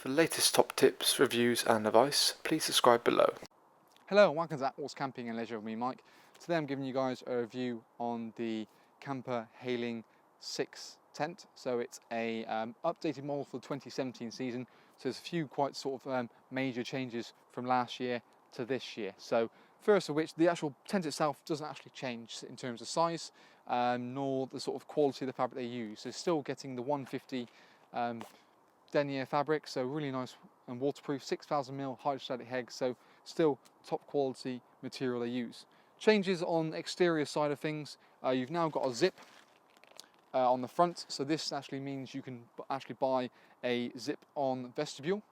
For the latest top tips, reviews and advice, please subscribe below. Hello and welcome to Attwoolls Camping and Leisure with me, Mike. Today I'm giving you guys a review on the Kampa Hayling 6 tent. So it's a updated model for the 2017 season. So there's a few quite sort of major changes from last year to this year. So first of which, the actual tent itself doesn't actually change in terms of size, nor the sort of quality of the fabric they use. So still getting the 150 denier fabric, so really nice and waterproof, 6,000mm hydrostatic head, so still top quality material they use. Changes on the exterior side of things, you've now got a zip on the front, so this actually means you can actually buy a zip on vestibule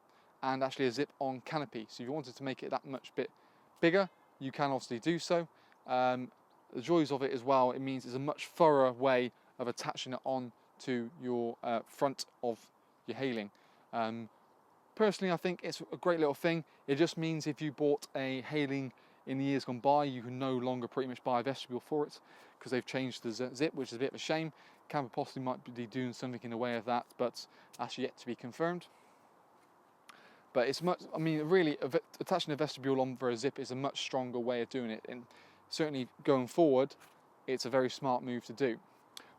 and actually a zip on canopy. So if you wanted to make it that much bit bigger, you can obviously do so. The joys of it as well, it means it's a much thorough way of attaching it on to your front of your Hayling. Personally, I think it's a great little thing. It just means if you bought a Hayling in the years gone by, you can no longer pretty much buy a vestibule for it because they've changed the zip, which is a bit of a shame. Kampa possibly might be doing something in the way of that, but that's yet to be confirmed. But it's much, I mean, really, attaching a vestibule on for a zip is a much stronger way of doing it, and certainly going forward, it's a very smart move to do.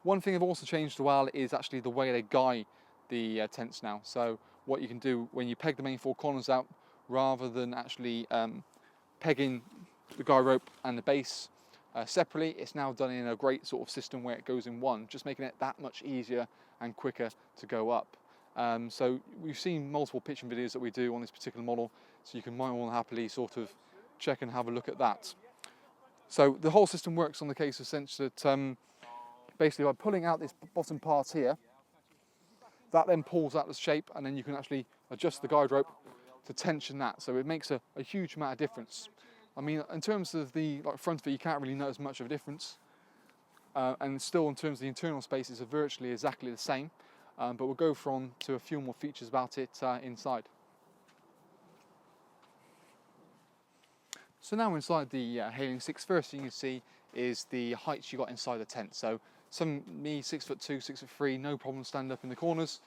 One thing they've also changed as well is actually the way they guy the tents now. So what you can do when you peg the main four corners out, rather than actually pegging the guy rope and the base separately, it's now done in a great sort of system where it goes in one, just making it that much easier and quicker to go up. So we've seen multiple pitching videos that we do on this particular model, so you can more than happily sort of check and have a look at that. So the whole system works on the case of sense that basically by pulling out this bottom part here, that then pulls out the shape, and then you can actually adjust the guide rope to tension that. So it makes a huge amount of difference. I mean, in terms of the front of it, you can't really notice much of a difference. And still, in terms of the internal spaces, are virtually exactly the same. But we'll go on to a few more features about it inside. So now inside the Hayling 6, first thing you can see is the heights you got inside the tent. So me 6'2", 6'3", no problem stand up in the corners.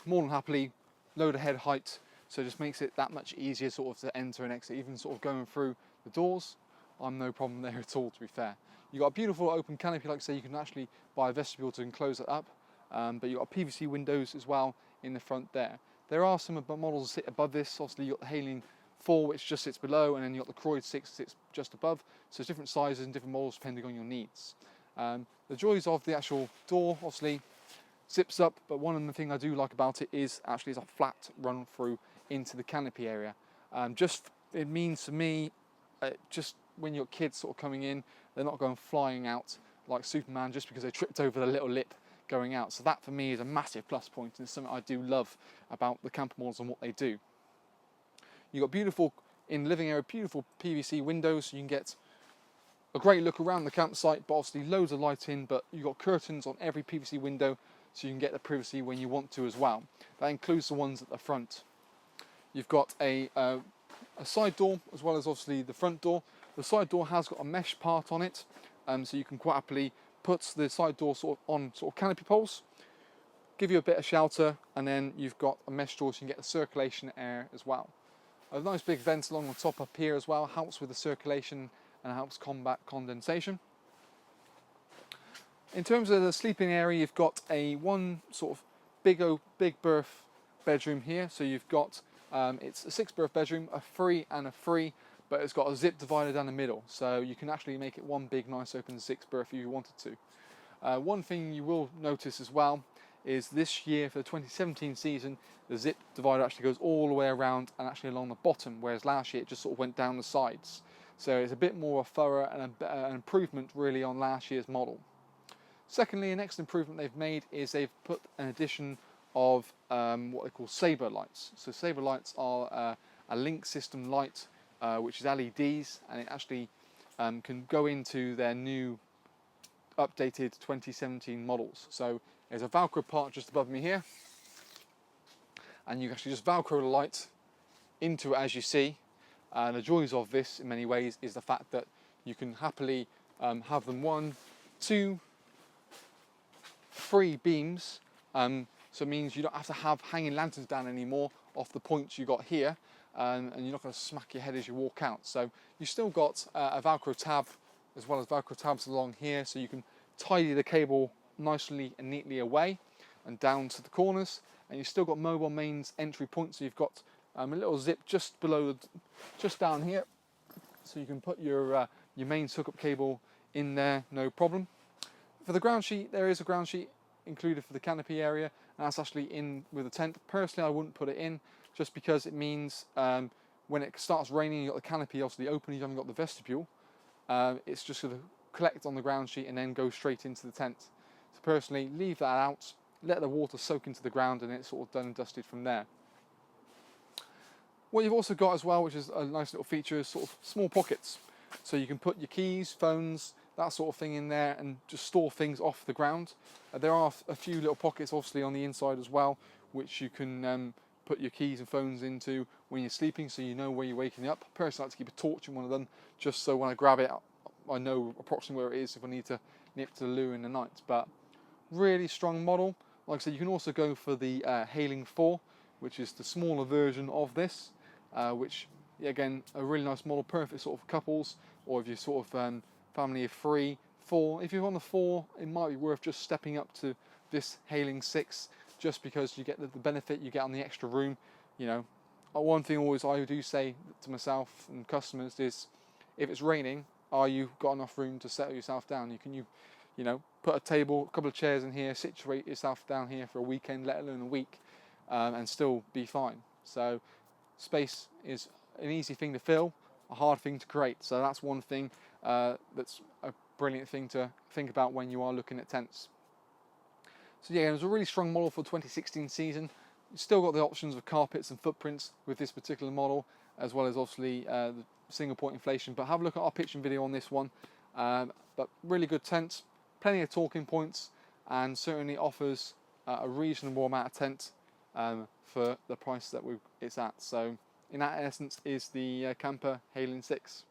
More than happily load ahead height, so it just makes it that much easier sort of to enter and exit. Even sort of going through the doors, I'm no problem there at all, to be fair. You've got a beautiful open canopy, like I say, you can actually buy a vestibule to enclose it up, but you've got PVC windows as well in the front there. There are some models that sit above this. Obviously you've got the Hayling 4, which just sits below, and then you've got the Croyd 6 that sits just above. So it's different sizes and different models depending on your needs. The joys of the actual door, obviously, zips up, but one of the things I do like about it is actually it's a flat run through into the canopy area. It means to me, just when your kids sort of coming in, they're not going flying out like Superman just because they tripped over the little lip going out. So that for me is a massive plus point, and it's something I do love about the Kampa models and what they do. You've got beautiful, in the living area, beautiful PVC windows, so you can get a great look around the campsite, but obviously loads of light in, but you've got curtains on every PVC window, so you can get the privacy when you want to as well. That includes the ones at the front. You've got a side door as well as obviously the front door. The side door has got a mesh part on it, so you can quite happily put the side door sort of on sort of canopy poles, give you a bit of shelter, and then you've got a mesh door so you can get the circulation air as well. A nice big vent along the top up here as well, helps with the circulation and helps combat condensation. In terms of the sleeping area, you've got one sort of big berth bedroom here. So you've got, it's a 6-berth bedroom, a free and a free, but it's got a zip divider down the middle. So you can actually make it one big, nice open 6-berth if you wanted to. One thing you will notice as well is this year for the 2017 season, the zip divider actually goes all the way around and actually along the bottom, whereas last year it just sort of went down the sides. So it's a bit more thorough and an improvement really on last year's model. Secondly, the next improvement they've made is they've put an addition of what they call Saber Lights. So Saber Lights are a link system light, which is LEDs, and it actually can go into their new updated 2017 models. So there's a Velcro part just above me here, and you can actually just Velcro the light into it as you see. And the joys of this in many ways is the fact that you can happily have them 1, 2, 3 beams, So it means you don't have to have hanging lanterns down anymore off the points you got here, and you're not going to smack your head as you walk out. So you still got a Velcro tab as well as Velcro tabs along here, so you can tidy the cable nicely and neatly away and down to the corners. And you've still got mobile mains entry points, so you've got a little zip just below, just down here, so you can put your mains hookup cable in there, no problem. For the ground sheet, there is a ground sheet included for the canopy area, and that's actually in with the tent. Personally, I wouldn't put it in, just because it means when it starts raining, you've got the canopy obviously open, you haven't got the vestibule. It's just going to collect on the ground sheet and then go straight into the tent. So personally, leave that out, let the water soak into the ground, and it's sort of done and dusted from there. What you've also got as well, which is a nice little feature, is sort of small pockets. So you can put your keys, phones, that sort of thing in there, and just store things off the ground. There are a few little pockets obviously on the inside as well, which you can put your keys and phones into when you're sleeping, so you know where you're waking up. Personally, I like to keep a torch in one of them, just so when I grab it, I know approximately where it is if I need to nip to the loo in the night. But really strong model. Like I said, you can also go for the Hayling 4, which is the smaller version of this, which again, a really nice model, perfect sort of couples, or if you're sort of family of 3, 4. If you're on the 4, it might be worth just stepping up to this Hayling 6, just because you get the benefit you get on the extra room. You know, one thing always I do say to myself and customers is, if it's raining, are you got enough room to settle yourself down? You know, put a table, a couple of chairs in here, situate yourself down here for a weekend, let alone a week, and still be fine. So space is an easy thing to fill, a hard thing to create. So that's one thing that's a brilliant thing to think about when you are looking at tents. So yeah, it was a really strong model for 2016 season. You've still got the options of carpets and footprints with this particular model, as well as obviously the single point inflation. But have a look at our pitching video on this one. But really good tent, plenty of talking points, and certainly offers a reasonable amount of tent for the price that it's at. So in that essence is the Kampa Hayling 6.